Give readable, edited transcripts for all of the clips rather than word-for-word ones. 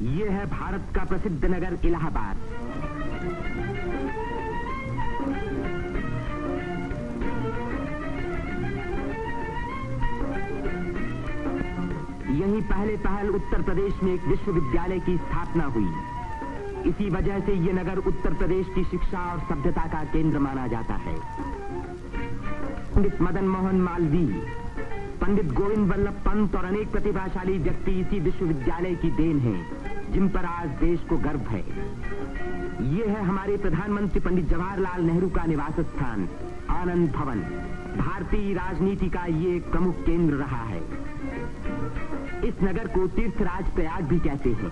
ये है भारत का प्रसिद्ध नगर इलाहाबाद। यहीं पहल उत्तर प्रदेश में एक विश्वविद्यालय की स्थापना हुई। इसी वजह से ये नगर उत्तर प्रदेश की शिक्षा और सभ्यता का केंद्र माना जाता है। पंडित मदन मोहन मालवीय, पंडित गोविंद वल्लभ पंत और अनेक प्रतिभाशाली व्यक्ति इसी विश्वविद्यालय की देन हैं, जिन पर आज देश को गर्व है। ये है हमारे प्रधानमंत्री पंडित जवाहरलाल नेहरू का निवास स्थान, आनंद भवन। भारतीय राजनीति का ये एक प्रमुख केंद्र रहा है। इस नगर को तीर्थराज प्रयाग भी कहते हैं।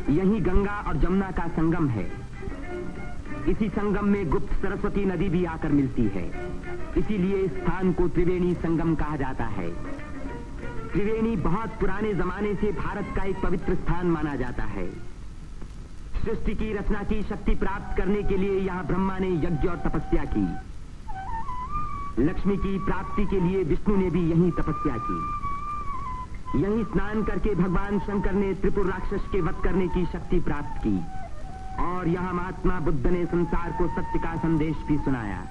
यहीं गंगा और जमुना का संगम है। इसी संगम में गुप्त सरस्वती नदी भी आकर मिलती है। इसीलिए इस स्थान को त्रिवेणी संगम कहा जाता है। त्रिवेणी बहुत पुराने जमाने से भारत का एक पवित्र स्थान माना जाता है। सृष्टि की रचना की शक्ति प्राप्त करने के लिए यहाँ ब्रह्मा ने यज्ञ और तपस्या की। लक्ष्मी की प्राप्ति के लिए विष्णु ने भी यहीं तपस्या की। यहीं स्नान करके भगवान शंकर ने त्रिपुर राक्षस के वध करने की शक्ति प्राप्त की और यहाँ महात्मा बुद्ध ने संसार को सत्य का संदेश भी सुनाया।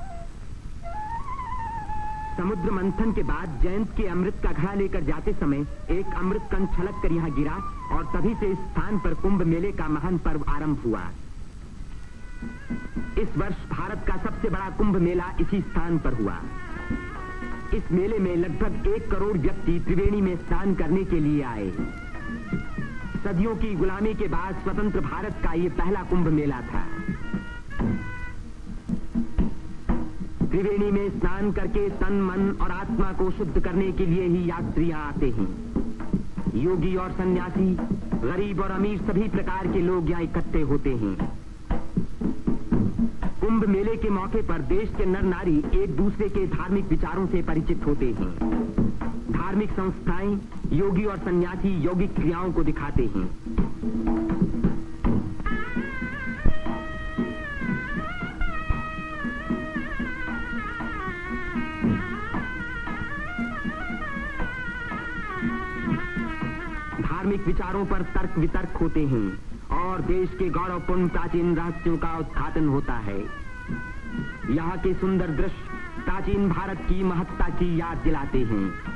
समुद्र मंथन के बाद जयंत के अमृत का घड़ा लेकर जाते समय एक अमृत कण छलक कर यहाँ गिरा और तभी से इस स्थान पर कुंभ मेले का महान पर्व आरंभ हुआ। इस वर्ष भारत का सबसे बड़ा कुंभ मेला इसी स्थान पर हुआ। इस मेले में लगभग 1 करोड़ व्यक्ति त्रिवेणी में स्नान करने के लिए आए। सदियों की गुलामी के बाद स्वतंत्र भारत का ये पहला कुंभ मेला था। त्रिवेणी में स्नान करके तन, मन और आत्मा को शुद्ध करने के लिए ही यात्री यहाँ आते हैं। योगी और सन्यासी, गरीब और अमीर सभी प्रकार के लोग यहाँ इकट्ठे होते हैं। कुंभ मेले के मौके पर देश के नर नारी एक दूसरे के धार्मिक विचारों से परिचित होते हैं। धार्मिक संस्थाएं योगी और सन्यासी यौगिक क्रियाओं को दिखाते हैं। धार्मिक विचारों पर तर्क वितर्क होते हैं और देश के गौरवपूर्ण प्राचीन रहस्यों का उद्घाटन होता है। यहाँ के सुंदर दृश्य प्राचीन भारत की महत्ता की याद दिलाते हैं।